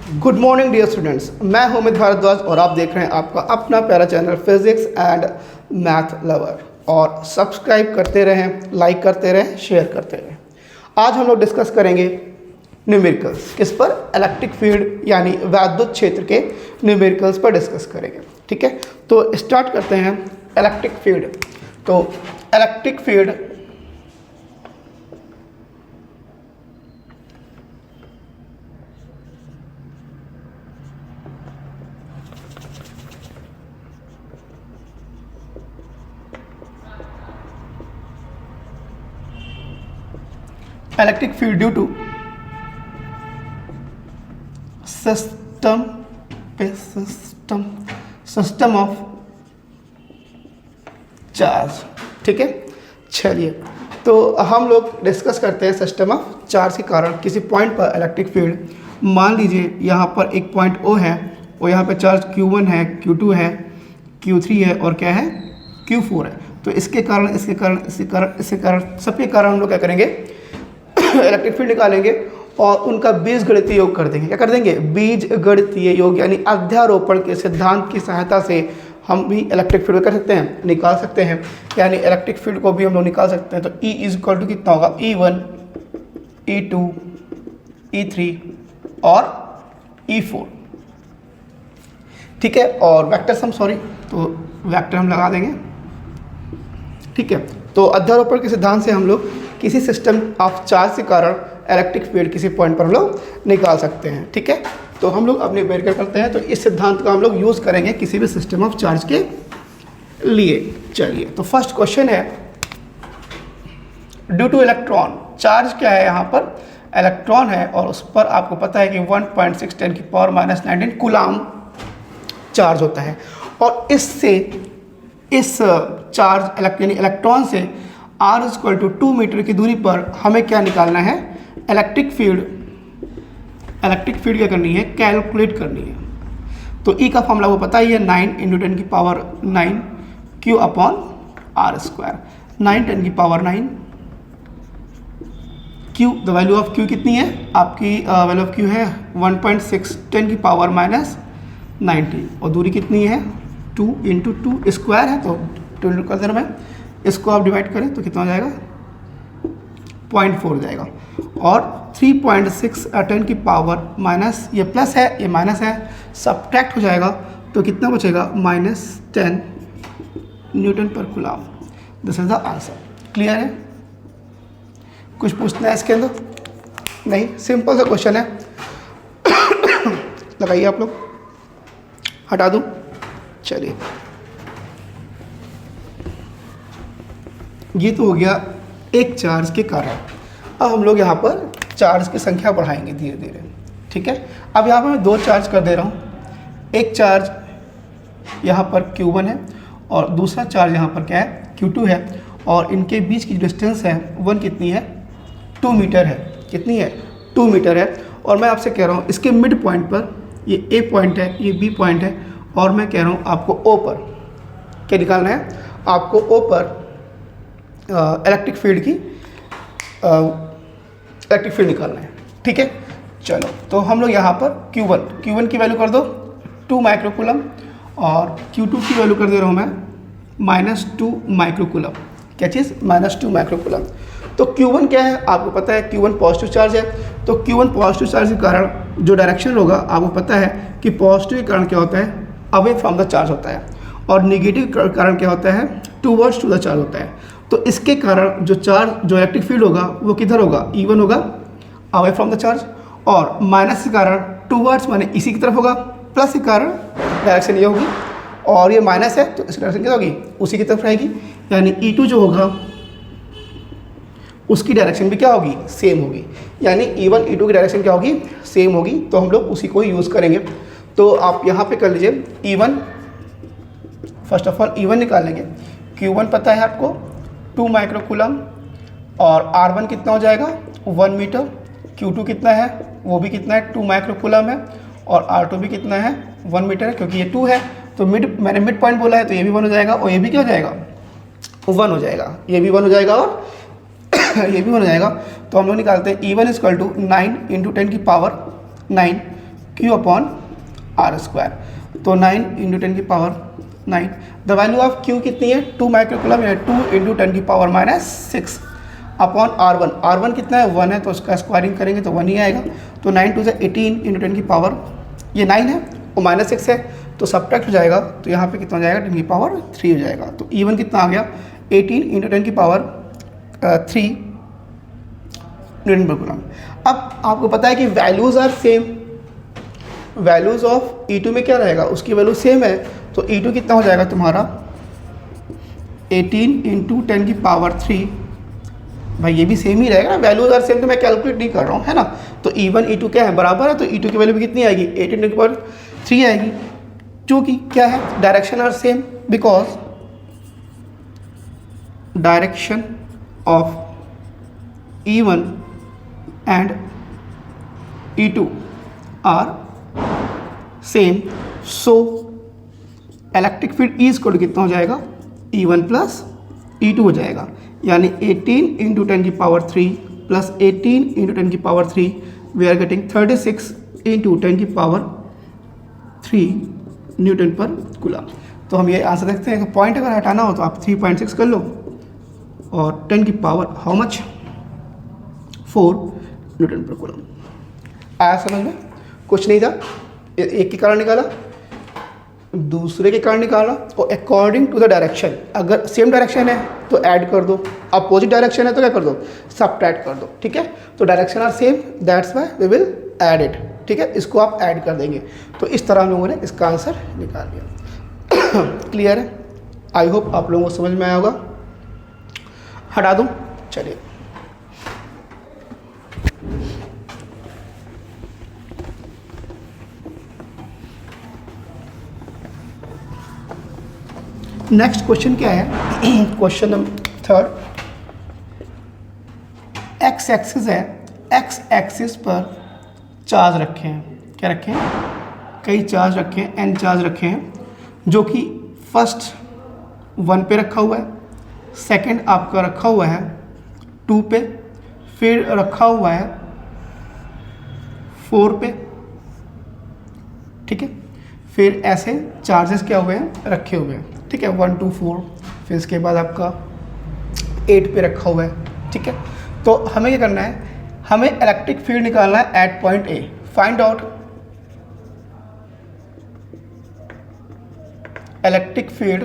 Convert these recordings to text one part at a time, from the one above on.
Good morning dear students, मैं हूं अमित भारद्वाज और आप देख रहे हैं आपका अपना प्यारा channel physics and math lover. और सब्सक्राइब करते रहें, लाइक करते रहें, शेयर करते रहें। आज हम लोग डिस्कस करेंगे न्यूमेरिकल्स। किस पर? इलेक्ट्रिक फील्ड यानी वैद्युत क्षेत्र के न्यूमेरिकल्स पर डिस्कस करेंगे। ठीक है, तो स्टार्ट करते हैं इलेक्ट्रिक फील्ड। तो electric field electric field due to system of charge. ठीक है, चलिए तो हम लोग डिस्कस करते हैं सिस्टम ऑफ चार्ज के कारण किसी पॉइंट पर इलेक्ट्रिक फील्ड। मान लीजिए यहाँ पर एक पॉइंट O है और यहाँ पे चार्ज Q1 है, Q2 है, Q3 है और क्या है, Q4 है। तो इसके कारण सबके कारण हम लोग क्या करेंगे, इलेक्ट्रिक फील्ड निकालेंगे और उनका बीजगणितीय योग कर देंगे। क्या कर देंगे? बीजगणितीय योग, यानी अध्यारोपण के सिद्धांत की सहायता से हम भी इलेक्ट्रिक फील्ड कर सकते हैं, निकाल सकते हैं। यानी इलेक्ट्रिक फील्ड को भी हम लोग निकाल सकते हैं। तो E इज इक्वल टू कितना होगा, E1, E2, E3 और E4। ठीक है, और वेक्टर सम, तो वेक्टर हम लगा देंगे। ठीक है, तो अध्यारोपण के सिद्धांत से हम लोग किसी सिस्टम ऑफ चार्ज के कारण इलेक्ट्रिक फील्ड किसी पॉइंट पर हम लोग निकाल सकते हैं। ठीक है, तो हम लोग अपने वेरीफाई करते हैं। तो इस सिद्धांत का हम लोग यूज़ करेंगे किसी भी सिस्टम ऑफ चार्ज के लिए। चलिए, तो फर्स्ट क्वेश्चन है, ड्यू टू इलेक्ट्रॉन, चार्ज क्या है यहाँ पर, इलेक्ट्रॉन है और उस पर आपको पता है कि 1.6 × 10⁻⁹ कूलाम चार्ज होता है। और इससे इस चार्ज यानी इलेक्ट्रॉन से r = 2 मीटर की दूरी पर हमें क्या निकालना है, इलेक्ट्रिक फील्ड क्या करनी है, कैलकुलेट करनी है। तो E का फॉर्मूला वो पता ही है, 9 × 10⁹ Q/r²। 9 × 10⁹ Q, the value of Q कितनी है आपकी, वैल्यू ऑफ Q है 1.6 × 10⁻⁹ और दूरी कितनी है 2 × 2 स्क्वायर है, तो 2 कर देना मैं, इसको आप डिवाइड करें तो कितना हो जाएगा, 0.4 हो जाएगा। और 3.6 × 10⁻⁻, ये प्लस है ये माइनस है, सब्ट्रैक्ट हो जाएगा तो कितना बचेगा, -10 N/कूलाम। This is the answer. Clear है? कुछ पूछना है इसके अंदर? नहीं, सिंपल सा क्वेश्चन है। लगाइए आप लोग, हटा दूँ। चलिए, ये तो हो गया एक चार्ज के कारण। अब हम लोग यहाँ पर चार्ज की संख्या बढ़ाएंगे धीरे धीरे। ठीक है, अब यहाँ पर मैं 2 चार्ज कर दे रहा हूँ। एक चार्ज यहाँ पर Q1 है और दूसरा चार्ज यहाँ पर क्या है, Q2 है। और इनके बीच की डिस्टेंस है 1 कितनी है, 2 मीटर है। कितनी है, 2 मीटर है। और मैं आपसे कह रहा हूँ इसके मिड पॉइंट पर, ये A पॉइंट है, ये B पॉइंट है, और मैं कह रहा हूँ आपको O पर क्या निकालना है, आपको O पर इलेक्ट्रिक फील्ड निकालना है। ठीक है, चलो तो हम लोग यहाँ पर Q1 की वैल्यू कर दो 2 माइक्रोकूलम और Q2 की वैल्यू कर दे रहा हूँ मैं -2 माइक्रोकूलम। क्या चीज़, -2 माइक्रोकूलम। तो Q1 क्या है आपको पता है, Q1 पॉजिटिव चार्ज है। तो Q1 पॉजिटिव चार्ज के कारण जो डायरेक्शन होगा आपको पता है कि पॉजिटिव के कारण क्या होता है, अवे फ्रॉम द चार्ज होता है, और निगेटिव के कारण क्या होता है, टूवर्ड्स टू द चार्ज होता है। तो इसके कारण जो इलेक्ट्रिक फील्ड होगा वो किधर होगा, E1 होगा, अवे फ्रॉम द चार्ज। और माइनस के कारण टूवर्ड्स माने इसी की तरफ होगा, प्लस के कारण डायरेक्शन ये होगी, और ये माइनस है तो इसकी डायरेक्शन क्या होगी, उसी की तरफ रहेगी। यानी E2 जो होगा उसकी डायरेक्शन भी क्या होगी, सेम होगी। यानी E1 E2 की डायरेक्शन क्या होगी, सेम होगी। तो हम लोग उसी को यूज़ करेंगे। तो आप यहाँ पे कर लीजिए E1, first of all E1 निकाल लेंगे। Q1 पता है आपको 2 माइक्रोकूलम, और R1 कितना हो जाएगा, 1 मीटर। Q2 कितना है, वो भी कितना है, 2 माइक्रोकूलम है, और R2 भी कितना है, 1 मीटर है, क्योंकि ये 2 है। तो मैंने मिड पॉइंट बोला है तो ये भी 1 हो जाएगा, और ये भी क्या हो जाएगा, 1 हो जाएगा। ये भी 1 हो जाएगा और ये भी 1 हो जाएगा। तो हम लोग निकालते हैं E1 = 9 × 10⁹ Q upon are square. तो 9 इंटू 10 की power 9। The value of Q कितनी है 2 माइक्रोकूलम या 2 इंटू 10 की पावर -6 अपॉन R1। R1 कितना है 1 है, तो उसका स्क्वायरिंग करेंगे तो 1 ही आएगा। तो 9 टू 18 इंटू 10 की पावर, ये 9 है और -6 है तो सब्ट्रैक्ट हो जाएगा, तो यहाँ पे कितना हो जाएगा 10 की पावर 3 हो जाएगा। तो E1 कितना आ गया 18 इंटू 10 की पावर 3 न्यूटन पर कूलम। अब आपको पता है कि values are same, values of E2 में क्या रहेगा, उसकी वैल्यू सेम है, तो E2 कितना हो जाएगा तुम्हारा 18 इंटू 10 की पावर 3। भाई ये भी सेम ही रहेगा ना, वैल्यूज आर सेम, तो मैं कैलकुलेट नहीं कर रहा हूँ, है ना। तो E1 E2 क्या है बराबर है, तो E2 की वैल्यू भी कितनी आएगी 18 की पावर 3 आएगी। क्योंकि क्या है direction are same, because direction of E1 and E2 are same, so electric field E equal to कितना हो जाएगा E1 प्लस E2 हो जाएगा, यानी 18 इंटू 10 की पावर 3 प्लस 18 इंटू 10 की power 3, we are getting 36 into 10 की पावर 3 न्यूटन पर कूलम। तो हम ये आंसर देखते हैं कि पॉइंट अगर हटाना हो तो आप 3.6 कर लो और 10 की पावर हाउ मच 4 न्यूटन पर कूलम। आया समझ में? कुछ नहीं था, एक के कारण निकाला, दूसरे के कारण निकाला, और अकॉर्डिंग टू द डायरेक्शन, अगर सेम डायरेक्शन है तो ऐड कर दो, अपोजिट डायरेक्शन है तो क्या कर दो सबट्रैक्ट कर दो, ठीक है। तो direction are same, that's why we will add it, ठीक है, इसको आप ऐड कर देंगे। तो इस तरह हम लोगों ने इसका आंसर निकाल लिया। क्लियर है? आई होप आप लोगों को समझ में आया होगा। हटा दूँ? चलिए नेक्स्ट क्वेश्चन क्या है, क्वेश्चन नंबर 3। एक्स एक्सिस है, एक्स एक्सिस पर चार्ज रखे हैं, क्या रखे हैं कई चार्ज रखे हैं, n चार्ज रखे हैं, जो कि फर्स्ट 1 पे रखा हुआ है, सेकंड आपका रखा हुआ है 2 पे, फिर रखा हुआ है 4 पे, ठीक है। फिर ऐसे चार्जेस क्या हुए हैं रखे हुए हैं, ठीक है, 1 2 4, फिर इसके बाद आपका 8 पे रखा हुआ है, ठीक है। तो हमें क्या करना है, हमें इलेक्ट्रिक फील्ड निकालना है at point A. Find out electric field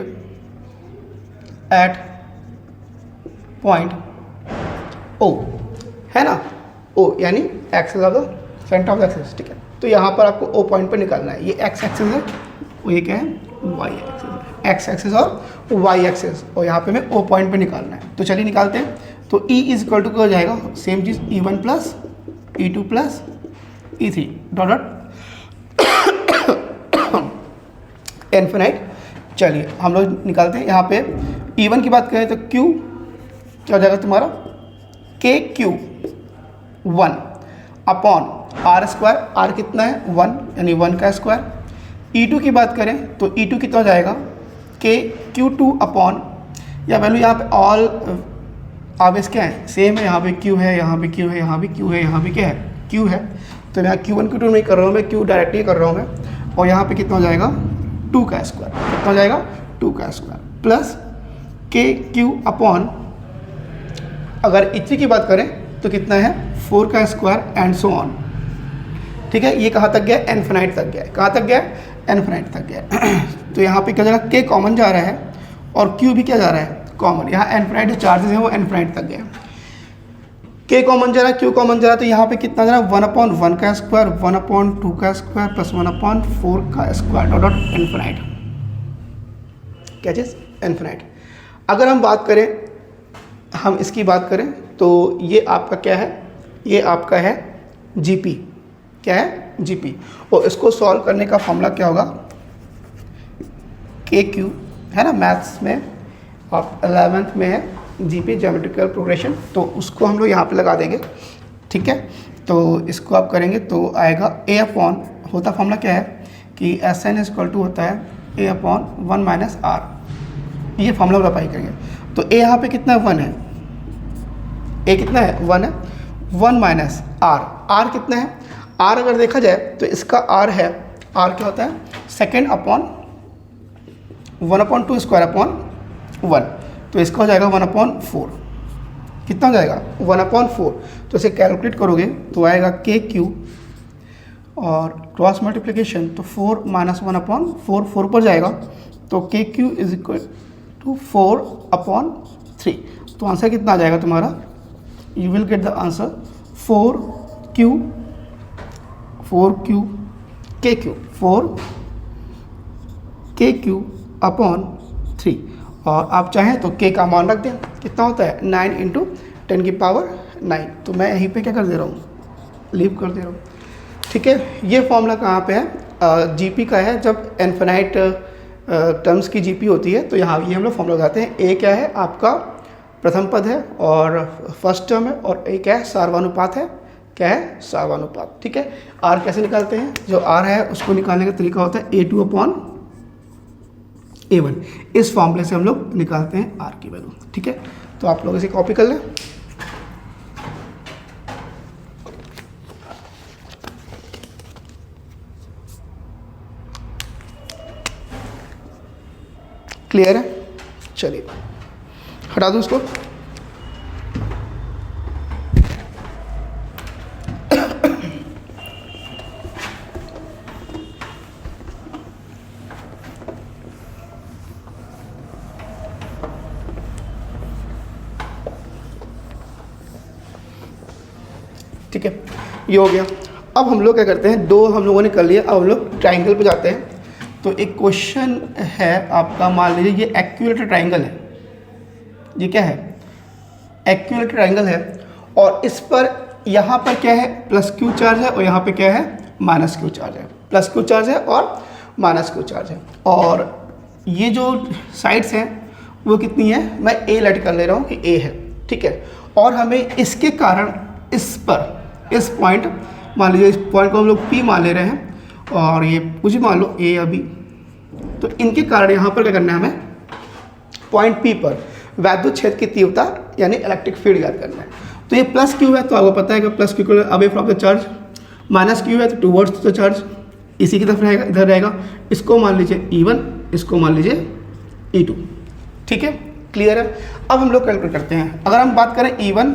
at point O, है ना, ओ यानी axis of the centre of the axis, ठीक है। तो यहाँ पर आपको ओ पॉइंट पर निकालना है, ये एक्स एक्सिस है, वो ये क्या है वाई एक्सिस है, एक्स एक्सिस और वाई एक्सिस, और यहाँ पे हमें ओ पॉइंट पे निकालना है। तो चलिए निकालते हैं। तो E इज इक्वल टू क्या हो जाएगा, सेम चीज़ E1 plus E2 plus E3 dot dot infinite. चलिए हम लोग निकालते हैं। यहाँ पे E1 की बात करें तो Q क्या हो जाएगा तुम्हारा KQ1 upon R square, R कितना है 1, यानी 1 का स्क्वायर। E2 की बात करें तो E2 कितना हो जाएगा KQ2 अपॉन, या वैल्यू यहाँ पे ऑल ऑब्वियस क्या है सेम है, यहाँ पे Q है, यहाँ पे Q है, यहाँ पे Q है, यहाँ पे क्या है Q है, तो यहाँ Q1 Q2 नहीं कर रहा हूँ मैं, Q डायरेक्टली कर रहा हूँ मैं। और यहाँ पे कितना हो जाएगा 2 का स्क्वायर, कितना हो जाएगा 2 का स्क्वायर प्लस KQ अपॉन, अगर E3 की बात करें तो कितना है 4 का स्क्वायर एंड सो ऑन, ठीक है। ये कहाँ तक गया इनफिनाइट तक गया, कहाँ तक गया इनफिनाइट तक गया। तो यहाँ पे क्या जाएगा K कॉमन जा रहा है और Q भी क्या जा रहा है कॉमन, यहाँ इनफिनाइट जो चार्जेस हैं वो इनफिनाइट तक गया। K कॉमन जा रहा है, Q कॉमन जा रहा है, तो यहाँ पे कितना जा रहा है 1/1 का स्क्वायर, 1/2 का स्क्वायर प्लस 1/4 का स्क्वायर डॉट डॉट इनफिनाइट, क्या चीज़ इनफिनाइट। अगर हम बात करें, हम इसकी बात करें तो ये आपका क्या है, ये आपका है GP, क्या है GP, और इसको सॉल्व करने का फॉर्मूला क्या होगा KQ, है ना, मैथ्स में आप 11th में है GP ज्योमेट्रिकल प्रोग्रेशन, तो उसको हम लोग यहाँ पे लगा देंगे, ठीक है। तो इसको आप करेंगे तो आएगा A अपॉन, होता फॉर्मूला क्या है कि SN इक्वल टू होता है A अपॉन 1 माइनस R, ये फॉर्मूला अप्लाई करेंगे। तो A यहाँ पे कितना है 1 है, A कितना है 1 है, 1 माइनस R, R कितना है, आर अगर देखा जाए तो इसका आर है, आर क्या होता है, सेकेंड अपॉन 1/2 स्क्वायर अपॉन 1, तो इसका हो जाएगा 1/4, कितना हो जाएगा 1/4। तो इसे कैलकुलेट करोगे तो आएगा के क्यू और क्रॉस मल्टीप्लिकेशन तो 4 - 1/4, 4 पर जाएगा तो के क्यू इज इक्वल टू 4/3। तो आंसर कितना आ जाएगा तुम्हारा, you will get the answer 4Q upon 3। और आप चाहें तो के का मान रख दें, कितना होता है 9 × 10⁹। तो मैं यहीं पे क्या कर दे रहा हूँ, लीव कर दे रहा हूँ। ठीक है, ये फॉर्मूला कहाँ पे है, जीपी का है। जब इन्फिनाइट टर्म्स की जीपी होती है तो यहाँ ये हम लोग फॉर्मूला लगाते हैं। ए क्या है आपका प्रथम पद है और फर्स्ट टर्म है, और ए क्या है सार्वनुपात है, क्या है सार्वनुपात। ठीक है, आर कैसे निकालते हैं, जो आर है उसको निकालने का तरीका होता है A2/A1। इस फॉर्मूले से हम लोग निकालते हैं आर की वैल्यू। ठीक है, तो आप लोग इसे कॉपी कर लें। क्लियर है, चलिए हटा दूँ इसको। ठीक है, ये हो गया। अब हम लोग क्या करते हैं, दो हम लोगों ने कर लिया, अब हम लोग ट्राइंगल पे जाते हैं। तो एक क्वेश्चन है आपका, मान लीजिए ये इक्विलैटरल ट्राइंगल है, ये क्या है इक्विलैटरल ट्राइंगल है, और इस पर यहाँ पर क्या है +Q चार्ज है और यहाँ पे क्या है -Q चार्ज है, +Q चार्ज है और -Q चार्ज है। और ये जो साइड्स हैं वो कितनी है, मैं A लेट कर ले रहा हूँ कि A है। ठीक है, और हमें इसके कारण इस पर इस पॉइंट, मान लीजिए इस पॉइंट को हम लोग P मान ले रहे हैं और ये कुछ भी मान लो A अभी, तो इनके कारण यहाँ पर क्या करना है हमें, पॉइंट P पर वैद्युत क्षेत्र की तीव्रता यानी इलेक्ट्रिक फील्ड ज्ञात करना है। तो ये +Q है तो आपको पता है कि +Q away from the charge, -Q है तो टुवर्ड्स द चार्ज, इसी की तरफ रहेगा, इधर रहेगा। इसको मान लीजिए E1, इसको मान लीजिए E2। ठीक है, क्लियर है। अब हम लोग कैलकुलेट करते हैं। अगर हम बात करें E1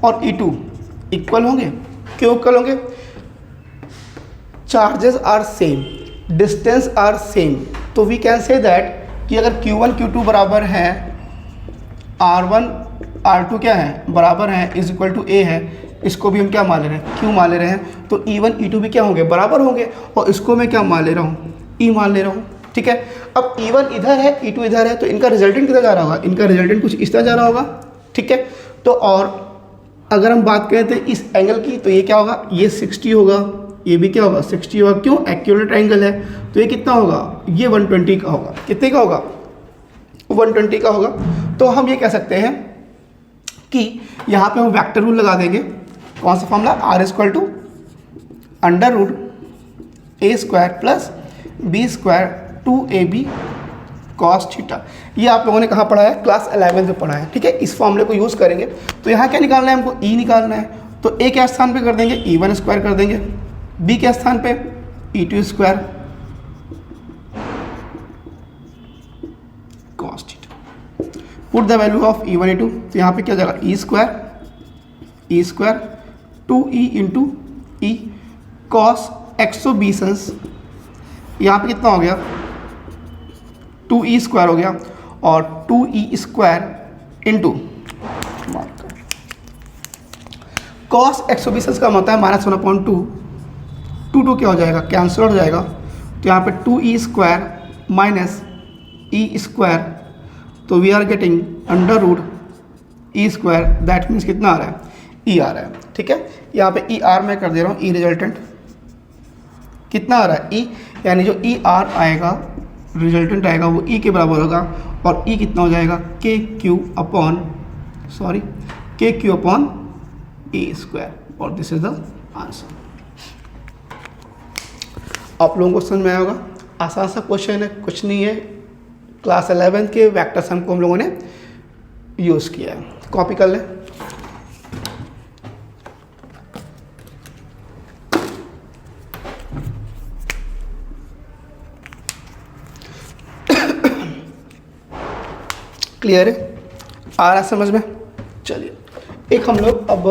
और E2 इक्वल होंगे, क्यों इक्वल होंगे, charges are same, distance are same, तो वी कैन से दैट कि अगर Q1 Q2 बराबर है, R1 R2 क्या है बराबर है, इज इक्वल टू A है, इसको भी हम क्या मान ले रहे हैं Q मान ले रहे हैं, तो E1 E2 भी क्या होंगे बराबर होंगे, और इसको मैं क्या मान ले रहा हूँ E मान ले रहा हूँ। ठीक है, अब E1 इधर है E2 इधर है, तो इनका रिजल्टेंट किधर जा रहा होगा, इनका रिजल्टेंट कुछ इस तरह जा रहा होगा। ठीक है, तो और अगर हम बात करें तो इस एंगल की, तो ये क्या होगा, ये 60 होगा, ये भी क्या होगा 60 होगा, क्यों इक्विलैटरल ट्राइंगल है, तो ये कितना होगा, ये 120 का होगा। कितने का होगा, 120 का होगा। तो हम ये कह सकते हैं कि यहाँ पे हम वेक्टर रूल लगा देंगे। कौन सा formula, R = √A² + B² 2AB cos theta. ये आप लोगों ने कहाँ पढ़ा है, क्लास 11 में पढ़ा है। ठीक है, इस फॉर्मूले को यूज़ करेंगे। तो यहाँ क्या निकालना है हमको, E निकालना है, तो A के स्थान पे कर देंगे E1² कर देंगे, B के स्थान पे E2² cos theta. Put the value of E1 E2, तो यहाँ पे क्या जाएगा E² 2E × E cos 120, यहाँ पे कितना हो गया 2E² हो गया, और 2E² इंटू cos 120 का मतलब है -1/2, 2 क्या हो जाएगा, कैंसिल हो जाएगा, तो यहाँ पे 2E² -E², तो we are getting √E², that means कितना आ रहा है, E आ रहा है। ठीक है, यहाँ पे ER मैं कर दे रहा हूँ, E रिजल्टेंट कितना आ रहा है, E, यानी जो ER आएगा रिजल्टेंट आएगा वो E के बराबर होगा, और E कितना हो जाएगा KQ अपॉन E², और दिस इज द आंसर। आप लोगों को समझ में आया होगा, आसान सा क्वेश्चन है, कुछ नहीं है, क्लास 11 के वेक्टर सम को हम लोगों ने यूज़ किया है। कॉपी कर लें। क्लियर है, आ रहा समझ में। चलिए एक हम लोग अब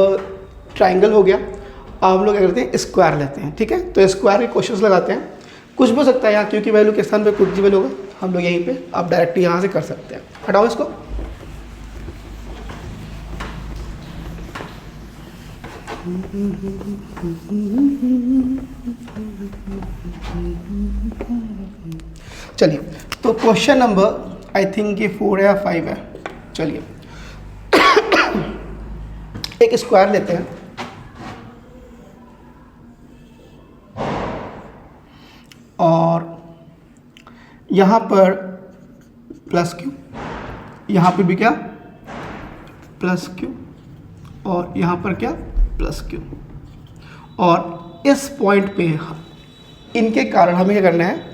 ट्राइंगल हो गया, अब हम लोग क्या करते हैं स्क्वायर लेते हैं, ठीक है। तो स्क्वायर के क्वेश्चंस लगाते हैं, कुछ भी हो सकता है यहाँ क्यू की वैल्यू के स्थान पे कुछ भी वैल्यू होगा, हम लोग यहीं पे आप डायरेक्ट यहाँ से कर सकते हैं। हटाओ इसको, चलिए तो क्वेश्चन नंबर आई थिंक ये 4 या 5 है। चलिए एक स्क्वायर लेते हैं और यहाँ पर प्लस क्यू, यहाँ पर भी क्या प्लस क्यू, और यहाँ पर क्या प्लस क्यू, और इस पॉइंट पे इनके कारण हमें क्या करना है,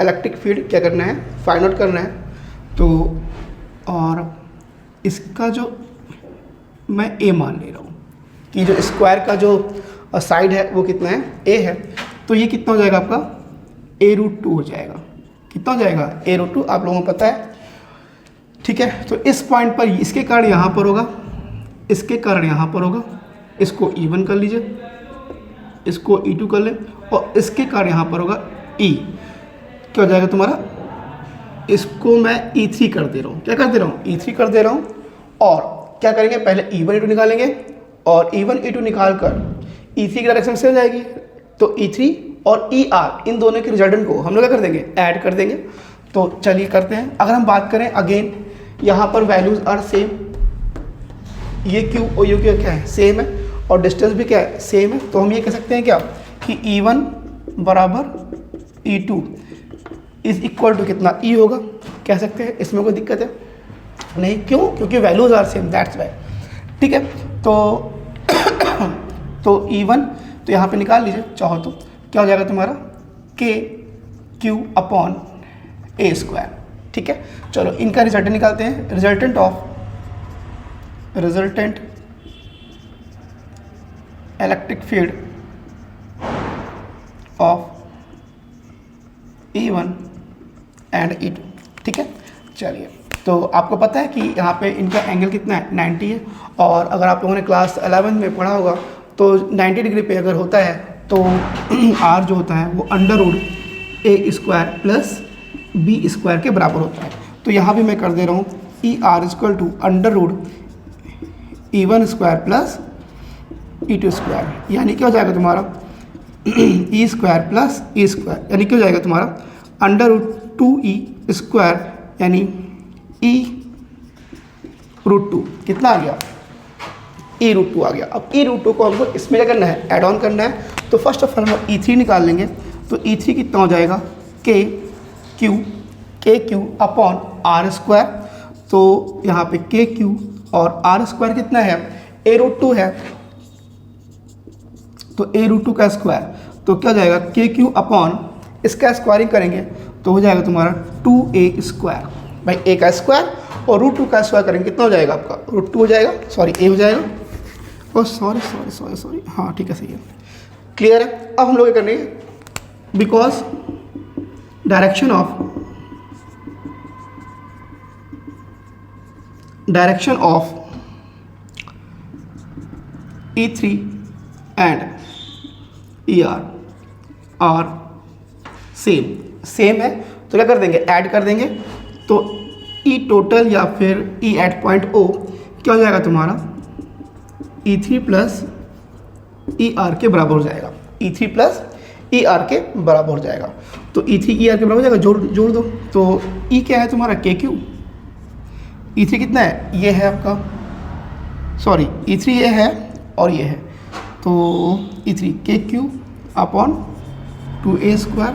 इलेक्ट्रिक फील्ड क्या करना है, फाइंड आउट करना है। तो और इसका जो मैं ए मान ले रहा हूँ कि जो स्क्वायर का जो साइड है वो कितना है, ए है, तो ये कितना हो जाएगा आपका a√2 हो जाएगा। कितना हो जाएगा a√2, आप लोगों को पता है, ठीक है। तो इस पॉइंट पर इसके कारण यहाँ पर होगा, इसके कारण यहाँ पर होगा, इसको E1 कर लीजिए, इसको E2 कर ले, और इसके कारण यहाँ पर होगा E, क्या हो जाएगा तुम्हारा, इसको मैं E3 कर दे रहा हूँ, क्या कर दे रहा हूँ, E3 कर दे रहा हूँ। और क्या करेंगे, पहले E1 E2 निकालेंगे, और E1 E2 निकाल कर E3 की डायरेक्शन से हो जाएगी, तो E3 और ER इन दोनों के रिजल्टेंट को हम लोग क्या कर देंगे, ऐड कर देंगे। तो चलिए करते हैं। अगर हम बात करें अगेन, यहाँ पर वैल्यूज आर सेम, ये Q और ये Q क्या है, सेम है, और डिस्टेंस भी क्या है, सेम है। तो हम ये कह सकते हैं क्या कि E1 बराबर E2 इज इक्वल टू कितना, E होगा, कह सकते हैं। इसमें कोई दिक्कत है नहीं, क्यों, क्योंकि values are same, that's why, ठीक है। तो E1 तो यहाँ पे निकाल लीजिए चाहो तो, क्या हो जाएगा तुम्हारा KQ अपॉन A², ठीक है। चलो इनका रिजल्टेंट निकालते हैं, resultant electric field of E1 and E2, ठीक है। चलिए तो आपको पता है कि यहाँ पे इनका एंगल कितना है, 90 है, और अगर आप लोगों ने क्लास 11 में पढ़ा होगा तो 90 डिग्री पे अगर होता है तो R जो होता है वो √A² प्लस B² के बराबर होता है। तो यहाँ भी मैं कर दे रहा हूँ ER equal to √E1² plus E2², यानी क्या हो जाएगा तुम्हारा E² प्लस E², यानी क्या हो जाएगा तुम्हारा √2E², यानी E√2 कितना आ गया, E√2 आ गया। अब E√2 को हमको इसमें क्या करना है, ऐड ऑन करना है। तो फर्स्ट ऑफ ऑल हम E3 निकाल लेंगे, तो E3 कितना हो जाएगा KQ अपॉन R²। तो यहाँ पे KQ और R² कितना है, A√2 है, तो A√2 का स्क्वायर, तो क्या हो जाएगा KQ अपॉन इसका स्क्वायरिंग करेंगे तो हो जाएगा तुम्हारा 2A², भाई A का स्क्वायर और √2 का स्क्वायर करेंगे कितना हो जाएगा आपका, √2 हो जाएगा, सॉरी A हो जाएगा, और सॉरी, हाँ ठीक है, सही है, क्लियर है। अब हम लोग क्या करेंगे, because direction of E3 and ER are same है, तो क्या कर देंगे, ऐड कर देंगे। तो E टोटल या फिर E एट पॉइंट O क्या हो जाएगा तुम्हारा E3 प्लस ER के बराबर हो जाएगा, E3 प्लस ER के बराबर हो जाएगा। तो E3 ER के बराबर हो जाएगा, जोड़ दो। तो E क्या है तुम्हारा KQ, E3 कितना है, ये है आपका, सॉरी E3 ये है और ये है, तो E3 KQ अपॉन 2A²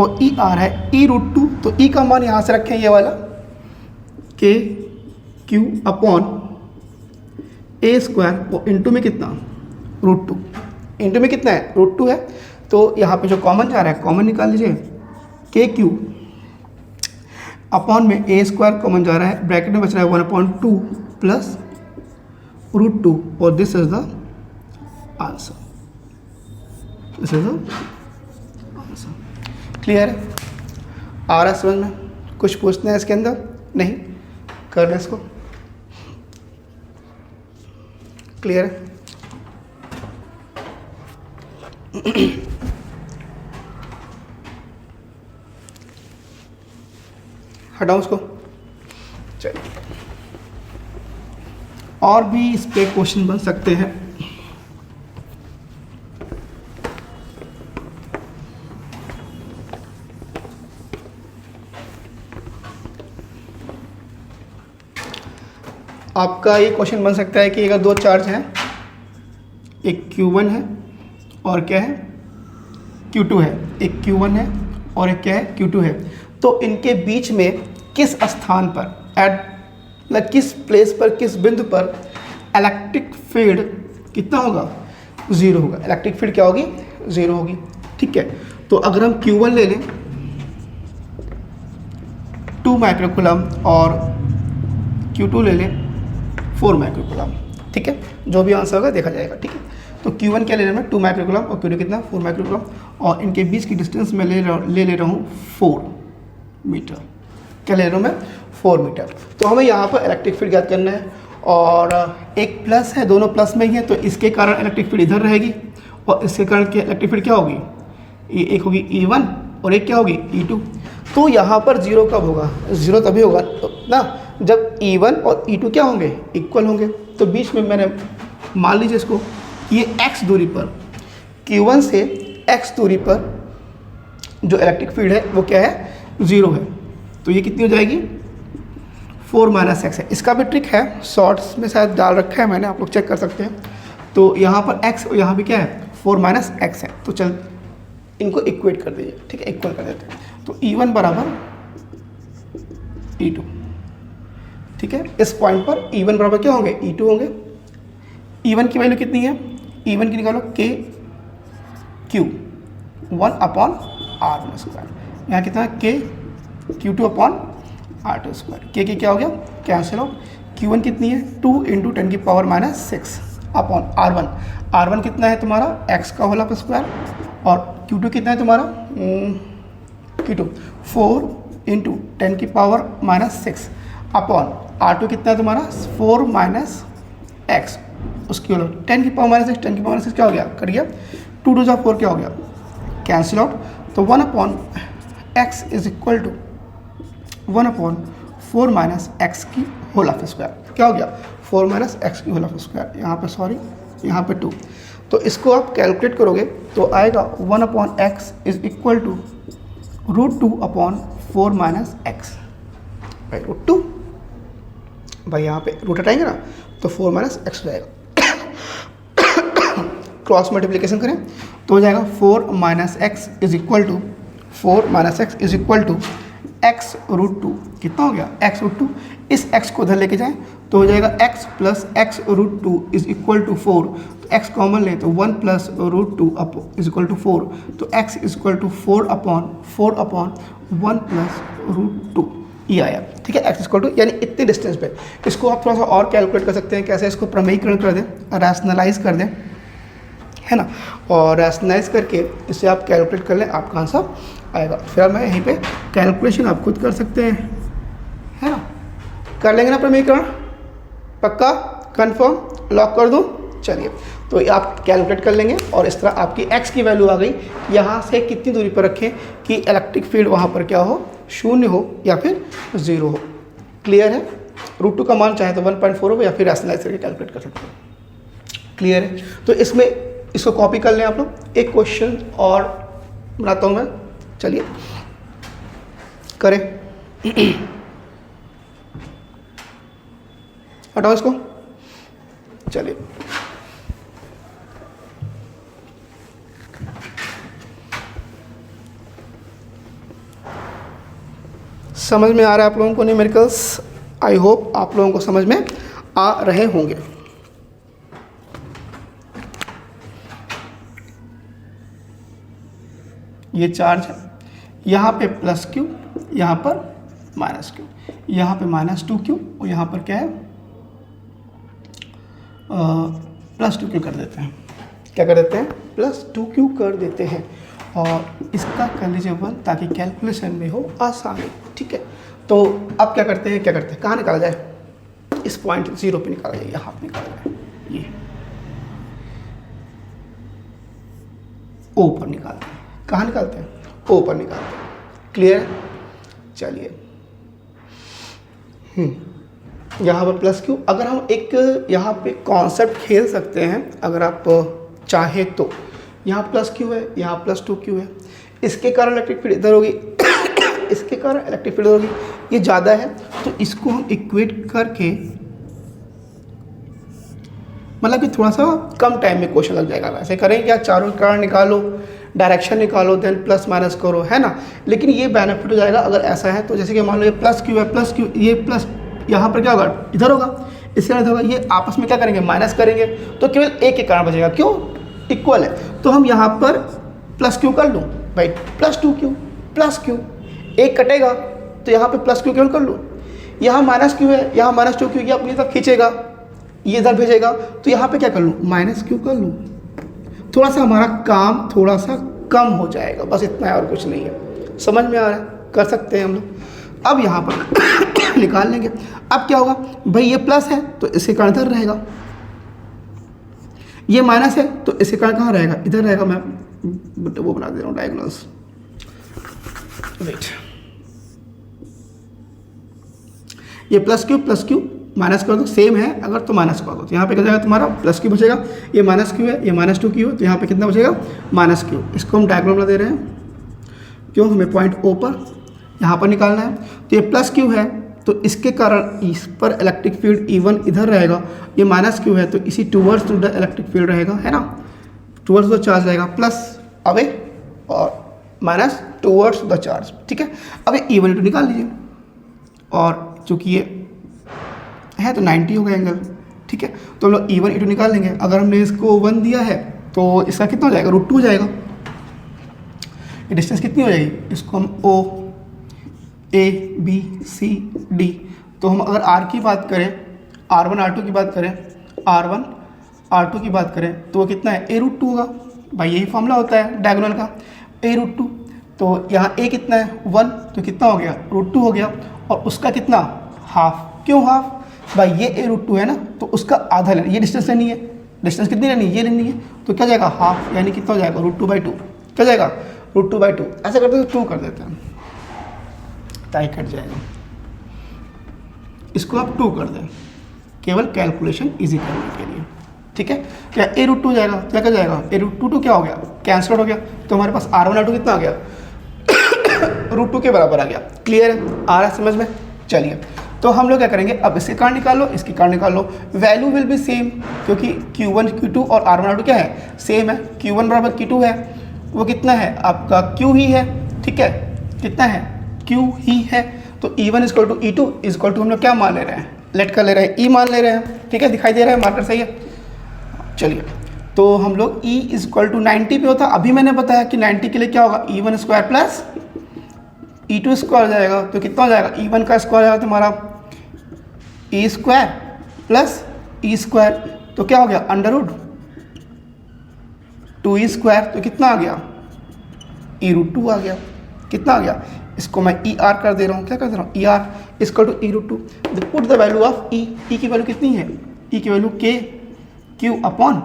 और ER है E√2, तो E का मान यहाँ से रखें, ये वाला KQ अपॉन A² और इंटू में कितना, √2, इंटू में कितना है, √2 है। तो यहाँ पे जो कॉमन जा रहा है, कॉमन निकाल लीजिए, KQ अपॉन में A² कॉमन जा रहा है, ब्रैकेट में बच रहा है 1/2 प्लस √2, और this is the answer, this is the answer. Clear है, आ रहा है समझ में, कुछ पूछना है इसके अंदर, नहीं, कर लें इसको। क्लियर है? हटाओ उसको। चलिए, और भी इस पे क्वेश्चन बन सकते हैं। आपका ये क्वेश्चन बन सकता है कि अगर दो चार्ज हैं, एक Q1 है और क्या है Q2 है, एक Q1 है और एक क्या है Q2 है, तो इनके बीच में किस स्थान पर किस प्लेस पर, किस बिंदु पर इलेक्ट्रिक फील्ड कितना होगा? ज़ीरो होगा। इलेक्ट्रिक फील्ड क्या होगी? ज़ीरो होगी। ठीक है, तो अगर हम Q1 ले लें 2 माइक्रोकूलम और Q2 ले लें 4 माइक्रोकूलम, ठीक है, जो भी आंसर होगा देखा जाएगा। ठीक है, तो Q1 क्या ले रहा हूँ मैं? 2 माइक्रोकूलम और Q2 कितना? 4 माइक्रोकूलम, और इनके बीच की डिस्टेंस मैं ले रहा हूँ 4 मीटर। क्या ले रहा हूँ मैं? 4 मीटर। तो हमें यहाँ पर इलेक्ट्रिक फील्ड ज्ञात करना है, और एक प्लस है, दोनों प्लस में ही है, तो इसके कारण इलेक्ट्रिक फील्ड इधर रहेगी, और इसके कारण क्या इलेक्ट्रिक फील्ड क्या होगी? एक होगी E1 और एक क्या होगी? E2। तो यहाँ पर जीरो कब होगा? जीरो तभी होगा ना जब E1 और E2 क्या होंगे? इक्वल होंगे। तो बीच में मैंने मान लीजिए इसको, ये x दूरी पर, Q1 से x दूरी पर जो इलेक्ट्रिक फील्ड है वो क्या है? ज़ीरो है। तो ये कितनी हो जाएगी? 4 - x है। इसका भी ट्रिक है, शॉर्ट्स में शायद डाल रखा है मैंने, आप लोग चेक कर सकते हैं। तो यहाँ पर x और यहाँ भी क्या है? 4 - x है। तो चल इनको इक्वेट कर दीजिए। ठीक है, इक्वल कर देते हैं। तो E1 बराबर E2। ठीक है, इस पॉइंट पर E1 बराबर क्या होंगे? E2 होंगे। E1 की वैल्यू कितनी है? E1 की निकालो, KQ 1/R1²। यहाँ कितना है? KQ2/R2²। के क्या हो गया? कैंसिल हो। Q1 कितनी है? 2 × 10⁻⁶ अपॉन R1। R1 कितना है तुम्हारा? x का होल स्क्वायर। और Q2 कितना है तुम्हारा? Q2 4 × 10⁻⁶ अपॉन R2 कितना है तुम्हारा? 4 - x, उसकी होल 10⁻⁶। 10⁻⁶ क्या हो गया? कट गया। 2 × 2 = 4 क्या हो गया? Cancel out. तो 1/x is equal to 1/4 - x की होल स्क्वायर। क्या हो गया? 4 - x की होल स्क्वायर। यहाँ पे सॉरी, यहाँ पे 2। तो इसको आप कैलकुलेट करोगे तो आएगा 1/x is equal to √2/4 - x by √2। भाई यहाँ पे रूट हटाएंगे ना तो 4 - x हो जाएगा। क्रॉस मल्टीप्लिकेशन करें तो हो जाएगा 4 - x is equal to 4 - x is equal to x √2। कितना हो गया? x √2। इस x को उधर लेके जाएं तो हो जाएगा x + x √2 is equal to 4। तो x कॉमन लें तो 1 + √2 इज इक्वल टू 4। तो x इज इक्वल टू 4/1 + √2 ये आया। ठीक है, x इक्वल टू, यानी इतने डिस्टेंस पे। इसको आप थोड़ा सा और कैलकुलेट कर सकते हैं। कैसे? इसको प्रमेयीकरण कर दें, रैशनलाइज कर दें, है ना, और रैशनलाइज करके इसे आप कैलकुलेट कर लें, आपका आंसर आएगा। फिर मैं यहीं पे कैलकुलेशन आप खुद कर सकते हैं, है ना। कर लेंगे ना प्रमेयीकरण? पक्का? कंफर्म? लॉक कर दूं? चलिए, तो आप कैलकुलेट कर लेंगे और इस तरह आपकी x की वैल्यू आ गई। यहाँ से कितनी दूरी पर रखें कि इलेक्ट्रिक फील्ड वहाँ पर क्या हो? शून्य हो या फिर ज़ीरो हो। क्लियर है? √2 का मान चाहे तो 1.4 हो या फिर रैशनलाइज करके कैलकुलेट कर सकते हैं। क्लियर है? तो इसमें इसको कॉपी कर लें आप लोग। एक क्वेश्चन और बनाता हूँ मैं, चलिए करें। हटाओ इसको। चलिए, समझ में आ रहा है आप लोगों को न्यूमेरिकल्स? आई होप आप लोगों को समझ में आ रहे होंगे। ये चार्ज है, यहाँ पे +q, यहाँ पर -q, यहाँ पे -2q और यहाँ पर क्या है? +2q कर देते हैं। क्या कर देते हैं? +2q कर देते हैं, और इसका कर लीजिए 1 ताकि कैलकुलेशन में हो आसानी। ठीक है, तो अब क्या करते हैं कहाँ निकाला जाए, इस पॉइंट 0 पे निकाला जाए, यहाँ पे निकाला जाए, ये ओ पर निकालते हैं। कहाँ निकालते हैं, ओ पर निकालते हैं। क्लियर है, चलिए यहाँ पर प्लस क्यू, अगर हम एक यहाँ पे कॉन्सेप्ट खेल सकते हैं अगर आप चाहे तो, यहाँ प्लस क्यू है, यहाँ प्लस 2q है, इसके कारण इलेक्ट्रिक फील्ड इधर होगी इसके कारण इलेक्ट्रिक फील्ड होगी, ये ज़्यादा है तो इसको हम इक्वेट करके, मतलब कि थोड़ा सा कम टाइम में क्वेश्चन लग जाएगा। वैसे करें क्या, चारों कारण निकालो, डायरेक्शन निकालो, देन प्लस माइनस करो, है ना। लेकिन ये बेनिफिट हो जाएगा अगर ऐसा है तो, जैसे कि मान लो ये प्लस क्यू है, प्लस क्यू, ये प्लस यहाँ पर क्या होगा, इधर होगा, इससे इधर होगा, ये आपस में क्या करेंगे, माइनस करेंगे, तो केवल एक एक कारण बचेगा। क्यों, इक्वल है, तो हम यहाँ पर प्लस क्यू कर लूँ भाई, प्लस 2q प्लस क्यू, एक कटेगा तो यहाँ पे प्लस क्यू केवल कर लूँ, यहाँ माइनस क्यू है, यहाँ माइनस 2q, ये अपनी तरफ खींचेगा, ये इधर भेजेगा, तो यहाँ पे क्या कर लूँ, माइनस क्यू कर लूँ, थोड़ा सा हमारा काम थोड़ा सा कम हो जाएगा, बस इतना है और कुछ नहीं है। समझ में आ रहा है, कर सकते हैं हम लोग। अब यहाँ पर निकाल लेंगे, अब क्या होगा भाई, ये प्लस है तो इसके कारण इधर रहेगा, ये माइनस है तो इसके कारण कहाँ रहेगा, इधर रहेगा। मैं वो बना दे रहा हूँ डायगोनल्स, वेट, ये प्लस क्यू माइनस कर दो, सेम है अगर तो माइनस कर दो, तो यहाँ पे क्या जाएगा तुम्हारा प्लस क्यू बचेगा, ये माइनस क्यू है, ये माइनस 2q है, तो यहाँ पे कितना बचेगा, माइनस क्यू। इसको हम डायग्राम बना दे रहे हैं, क्यों, हमें पॉइंट ओ पर यहाँ पर निकालना है। तो ये प्लस क्यू है तो इसके कारण इस पर इलेक्ट्रिक फील्ड इवन इधर रहेगा, ये माइनस क्यू है तो इसी towards to the electric field रहेगा, है ना, टूवर्ड्स द चार्ज रहेगा, प्लस अवे और माइनस टूवर्ड्स द चार्ज। ठीक है, अब ये इवन टू निकाल लीजिए, और चूँकि ये है तो 90 होगा एंगल। ठीक है, तो हम लोग इवन इंटू निकाल लेंगे। अगर हमने इसको 1 दिया है तो इसका कितना हो जाएगा, √2 हो जाएगा। ये डिस्टेंस कितनी हो जाएगी, इसको हम O A B C D, तो हम अगर R की बात करें, R1 R2 की बात करें, R1 R2 की बात करें तो वो कितना है, A√2 होगा भाई, यही फॉर्मूला होता है डायगोनल का, A√2। तो यहाँ A कितना है 1, तो कितना हो गया, √2 हो गया, और उसका कितना, हाफ। क्यों हाफ भाई, ये A√2 है ना, तो उसका आधा लेना, ये डिस्टेंस लेनी है, डिस्टेंस कितनी लेनी है, ये लेनी है, तो क्या जाएगा हाफ, यानी कितना हो जाएगा, √2/2, क्या जाएगा √2/2। ऐसा करते हैं तो 2 कर देते हैं, ताई कट जाएगा, इसको आप 2 कर दें केवल कैलकुलेशन इजी करने के लिए। ठीक है, क्या A√2 जाएगा, क्या जाएगा, A√2 क्या हो गया, कैंसिल हो गया, तो हमारे पास R1 R2 कितना आ गया √2 के बराबर आ गया। क्लियर है, आ रहा है समझ में। चलिए, तो हम लोग क्या करेंगे, अब इसके कारण निकाल लो, इसके कारण निकाल लो, वैल्यू विल बी सेम, क्योंकि Q1 Q2 और R1 R2 क्या है, सेम है। Q1 बराबर Q2 है, वो कितना है आपका Q ही है। ठीक है, कितना है, Q ही है, तो E1 = E2 = हम लोग क्या मान ले रहे हैं, लेट कर ले रहे हैं, E मान ले रहे हैं। ठीक है, दिखाई दे रहा है, मार्कर सही है। चलिए, तो हम लोग E = 90 पे होता, अभी मैंने बताया कि 90 के लिए क्या होगा, E1 square plus E2 square जाएगा, तो कितना हो जाएगा, E1 का स्क्वायर जाएगा तुम्हारा E square plus E square, तो क्या हो गया, √2E स्क्वायर, तो कितना आ गया, E√2 आ गया। कितना आ गया, इसको मैं ER कर दे रहा हूँ, क्या कर दे रहा हूँ, ER = E√2। Put the value of E, E की वैल्यू कितनी है, E की वैल्यू KQ/R²।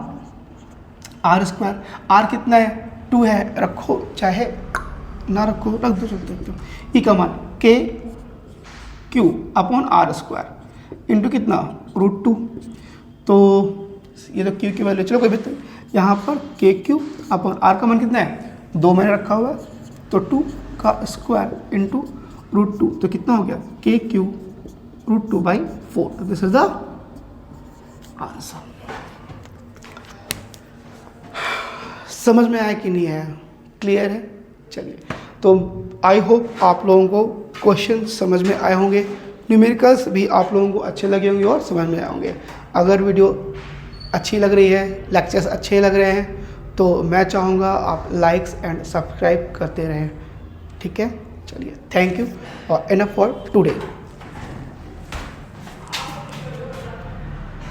R कितना है, 2 है, रखो चाहे ना रखो, रख दो, चलते E का मान KQ/R² इंटू कितना, √2। तो ये तो Q की वैल्यू, चलो कोई भी, यहाँ पर KQ/R का मान कितना है, 2 मैंने रखा हुआ है, तो 2 का स्क्वायर इंटू √2, तो कितना हो गया, KQ√2/4। This is the answer. समझ में आया कि नहीं आया, क्लियर है। चलिए, तो आई होप आप लोगों को क्वेश्चन समझ में आए होंगे, न्यूमेरिकल्स भी आप लोगों को अच्छे लगे होंगे और समझ में आए होंगे। अगर वीडियो अच्छी लग रही है, लेक्चर्स अच्छे लग रहे हैं, तो मैं चाहूँगा आप लाइक्स एंड सब्सक्राइब करते रहें। ठीक है, चलिए, थैंक यू और इनफ फॉर टुडे।